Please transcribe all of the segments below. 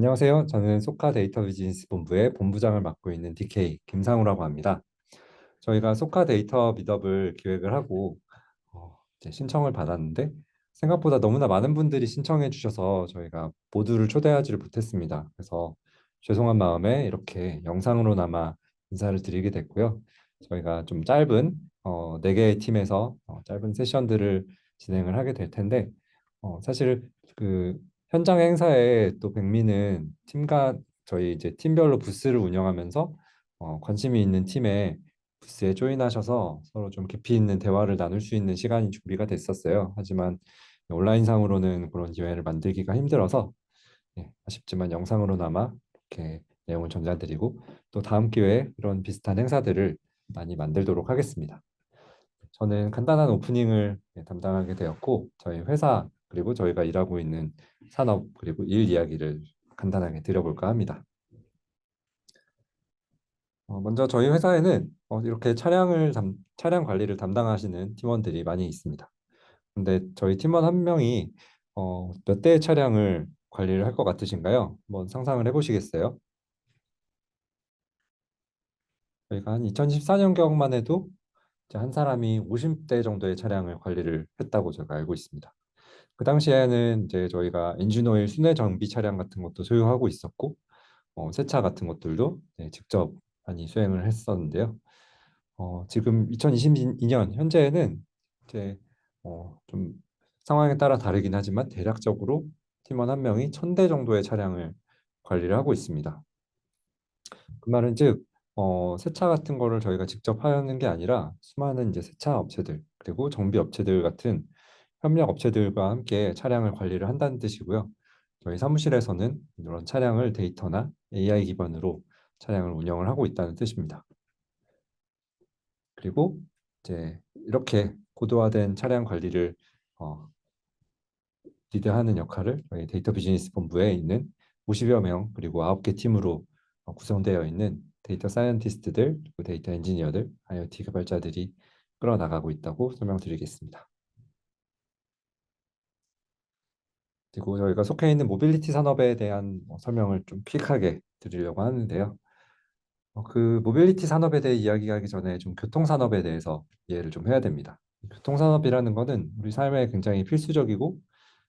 안녕하세요. 저는 소카 데이터 비즈니스 본부의 본부장을 맡고 있는 DK 김상우라고 합니다. 저희가 소카 데이터 미더블 기획을 하고 이제 신청을 받았는데 생각보다 너무나 많은 분들이 신청해 주셔서 저희가 모두를 초대하지를 못했습니다. 그래서 죄송한 마음에 이렇게 영상으로나마 인사를 드리게 됐고요. 저희가 좀 짧은 4개의 팀에서 짧은 세션들을 진행을 하게 될 텐데 사실 그 현장 행사에 또 백미는 팀과 저희 이제 팀별로 부스를 운영하면서 관심이 있는 팀에 부스에 조인하셔서 서로 좀 깊이 있는 대화를 나눌 수 있는 시간이 준비가 됐었어요. 하지만 온라인상으로는 그런 기회를 만들기가 힘들어서 아쉽지만 영상으로나마 이렇게 내용을 전달드리고 또 다음 기회에 이런 비슷한 행사들을 많이 만들도록 하겠습니다. 저는 간단한 오프닝을 담당하게 되었고 저희 회사 그리고 저희가 일하고 있는 산업 그리고 일 이야기를 간단하게 드려볼까 합니다. 먼저 저희 회사에는 이렇게 차량 관리를 담당하시는 팀원들이 많이 있습니다. 근데 저희 팀원 한 명이 몇 대의 차량을 관리를 할 것 같으신가요? 한번 상상을 해보시겠어요? 저희가 한 2014년경만 해도 이제 한 사람이 50대 정도의 차량을 관리를 했다고 제가 알고 있습니다. 그 당시에는 이제 저희가 엔진오일 순회 정비 차량 같은 것도 소유하고 있었고 세차 같은 것들도 직접 많이 수행을 했었는데요. 지금 2022년 현재는 이제 좀 상황에 따라 다르긴 하지만 대략적으로 팀원 한 명이 1000대 정도의 차량을 관리를 하고 있습니다. 그 말은 즉 세차 같은 거를 저희가 직접 하는 게 아니라 수많은 이제 세차 업체들 그리고 정비 업체들 같은 협력 업체들과 함께 차량을 관리를 한다는 뜻이고요. 저희 사무실에서는 이런 차량을 데이터나 AI 기반으로 차량을 운영을 하고 있다는 뜻입니다. 그리고 이제 이렇게 고도화된 차량 관리를 어, 리드하는 역할을 저희 데이터 비즈니스 본부에 있는 50여 명 그리고 9개 팀으로 구성되어 있는 데이터 사이언티스트들 그리고 데이터 엔지니어들, IoT 개발자들이 끌어나가고 있다고 설명드리겠습니다. 그리고 저희가 속해 있는 모빌리티 산업에 대한 설명을 좀 퀵하게 드리려고 하는데요. 그 모빌리티 산업에 대해 이야기하기 전에 좀 교통 산업에 대해서 이해를 좀 해야 됩니다. 교통 산업이라는 것은 우리 삶에 굉장히 필수적이고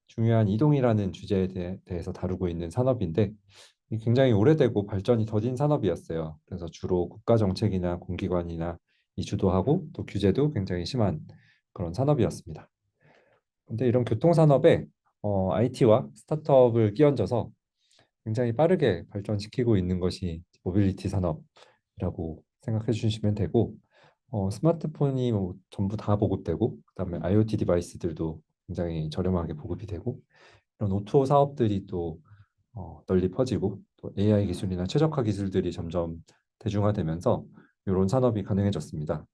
중요한 이동이라는 주제에 대해서 다루고 있는 산업인데 굉장히 오래되고 발전이 더딘 산업이었어요. 그래서 주로 국가 정책이나 공기관이나 이 주도하고 또 규제도 굉장히 심한 그런 산업이었습니다. 근데 이런 교통 산업에 IT와 스타트업을 끼얹어서 굉장히 빠르게 발전시키고 있는 것이 모빌리티 산업이라고 생각해 주시면 되고 스마트폰이 뭐 전부 다 보급되고 그다음에 IoT 디바이스들도 굉장히 저렴하게 보급이 되고 이런 오토 사업들이 또 널리 퍼지고 또 AI 기술이나 최적화 기술들이 점점 대중화되면서 이런 산업이 가능해졌습니다.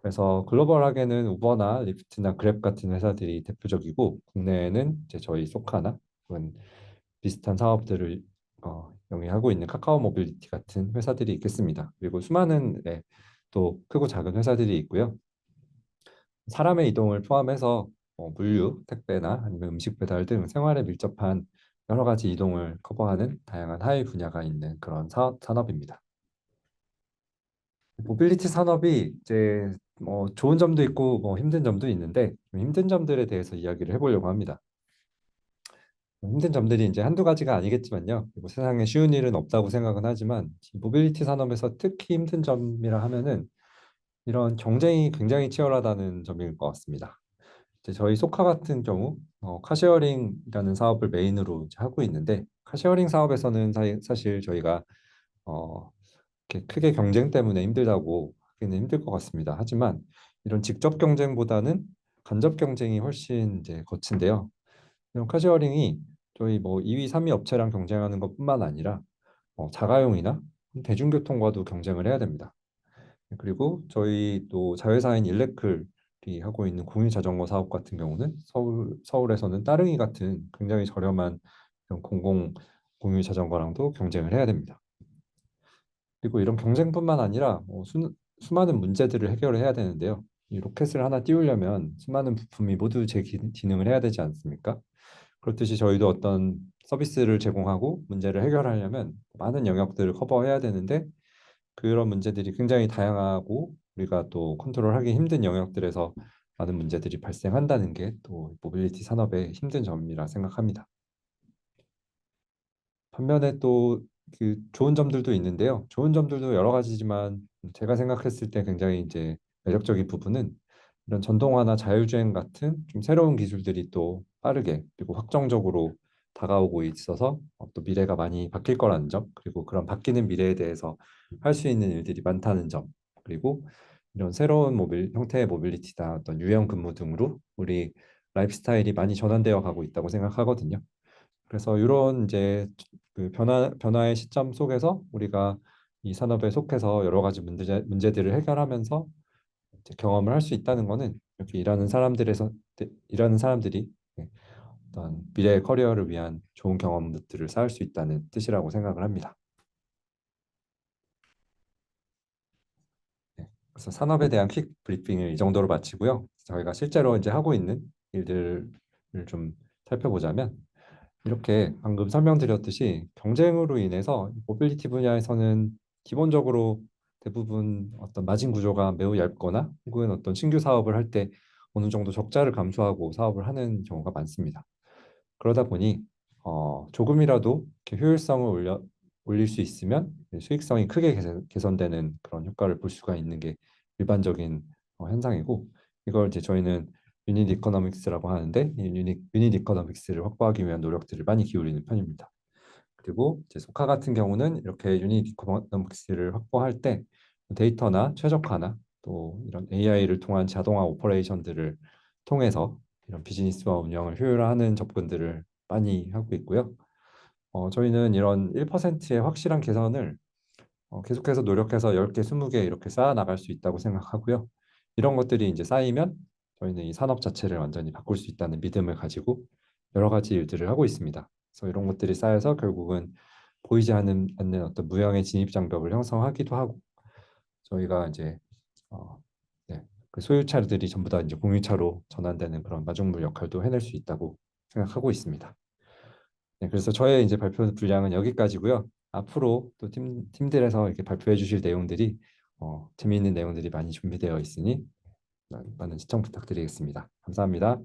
그래서 글로벌하게는 우버나 리프트나 그랩 같은 회사들이 대표적이고 국내에는 이제 저희 소카나 혹은 비슷한 사업들을 영위하고 있는 카카오 모빌리티 같은 회사들이 있겠습니다. 그리고 수많은 또 크고 작은 회사들이 있고요. 사람의 이동을 포함해서 물류, 택배나 아니면 음식 배달 등 생활에 밀접한 여러 가지 이동을 커버하는 다양한 하위 분야가 있는 그런 산업입니다. 모빌리티 산업이 이제 좋은 점도 있고 힘든 점도 있는데 좀 힘든 점들에 대해서 이야기를 해보려고 합니다. 힘든 점들이 이제 한두 가지가 아니겠지만요. 그리고 세상에 쉬운 일은 없다고 생각은 하지만 이 모빌리티 산업에서 특히 힘든 점이라 하면은 이런 경쟁이 굉장히 치열하다는 점일 것 같습니다. 이제 저희 소카 같은 경우 카쉐어링이라는 사업을 메인으로 이제 하고 있는데 카쉐어링 사업에서는 사실 저희가 어, 이렇게 크게 경쟁 때문에 힘들다고 하기는 힘들 것 같습니다. 하지만 이런 직접 경쟁보다는 간접 경쟁이 훨씬 이제 거친데요. 이런 카쉐어링이 저희 뭐 2위, 3위 업체랑 경쟁하는 것뿐만 아니라 자가용이나 대중교통과도 경쟁을 해야 됩니다. 그리고 저희 또 자회사인 일레클이 하고 있는 공유 자전거 사업 같은 경우는 서울에서는 따릉이 같은 굉장히 저렴한 이런 공공 공유 자전거랑도 경쟁을 해야 됩니다. 그리고 이런 경쟁뿐만 아니라 수많은 문제들을 해결을 해야 되는데요. 이 로켓을 하나 띄우려면 수많은 부품이 모두 기능을 해야 되지 않습니까? 그렇듯이 저희도 어떤 서비스를 제공하고 문제를 해결하려면 많은 영역들을 커버해야 되는데 그런 문제들이 굉장히 다양하고 우리가 또 컨트롤하기 힘든 영역들에서 많은 문제들이 발생한다는 게 또 모빌리티 산업의 힘든 점이라 생각합니다. 반면에 또 그 좋은 점들도 있는데요. 좋은 점들도 여러 가지지만 제가 생각했을 때 굉장히 이제 매력적인 부분은 이런 전동화나 자율주행 같은 좀 새로운 기술들이 또 빠르게 그리고 확정적으로 다가오고 있어서 또 미래가 많이 바뀔 거라는 점, 그리고 그런 바뀌는 미래에 대해서 할 수 있는 일들이 많다는 점, 그리고 이런 새로운 형태의 모빌리티나 어떤 유형 근무 등으로 우리 라이프 스타일이 많이 전환되어 가고 있다고 생각하거든요. 그래서 이런 이제 그 변화의 시점 속에서 우리가 이 산업에 속해서 여러 가지 문제들을 해결하면서 이제 경험을 할 수 있다는 거는 이렇게 일하는 사람들이 네, 어떤 미래의 커리어를 위한 좋은 경험들을 쌓을 수 있다는 뜻이라고 생각을 합니다. 네, 그래서 산업에 대한 퀵 브리핑을 이 정도로 마치고요. 저희가 실제로 이제 하고 있는 일들을 좀 살펴보자면 이렇게 방금 설명드렸듯이 경쟁으로 인해서 모빌리티 분야에서는 기본적으로 대부분 어떤 마진 구조가 매우 얇거나 혹은 어떤 신규 사업을 할 때 어느 정도 적자를 감수하고 사업을 하는 경우가 많습니다. 그러다 보니 조금이라도 이렇게 효율성을 올릴 수 있으면 수익성이 크게 개선되는 그런 효과를 볼 수가 있는 게 일반적인 현상이고, 이걸 이제 저희는 유닛 이코노믹스라고 하는데, 이 유닛 이코노믹스를 확보하기 위한 노력들을 많이 기울이는 편입니다. 그리고 이제 소카 같은 경우는 이렇게 유닛 이코노믹스를 확보할 때 데이터나 최적화나 또 이런 AI를 통한 자동화 오퍼레이션들을 통해서 이런 비즈니스와 운영을 효율화하는 접근들을 많이 하고 있고요. 저희는 이런 1%의 확실한 개선을 계속해서 노력해서 10개, 20개 이렇게 쌓아 나갈 수 있다고 생각하고요. 이런 것들이 이제 쌓이면 저희는 이 산업 자체를 완전히 바꿀 수 있다는 믿음을 가지고 여러 가지 일들을 하고 있습니다. 그래서 이런 것들이 쌓여서 결국은 보이지 않는 어떤 무형의 진입 장벽을 형성하기도 하고, 저희가 이제 어, 네, 그 소유차들이 전부 다 이제 공유차로 전환되는 그런 마중물 역할도 해낼 수 있다고 생각하고 있습니다. 네, 그래서 저의 이제 발표 분량은 여기까지고요. 앞으로 또 팀들에서 이렇게 발표해 주실 내용들이 재미있는 내용들이 많이 준비되어 있으니 많은 시청 부탁드리겠습니다. 감사합니다.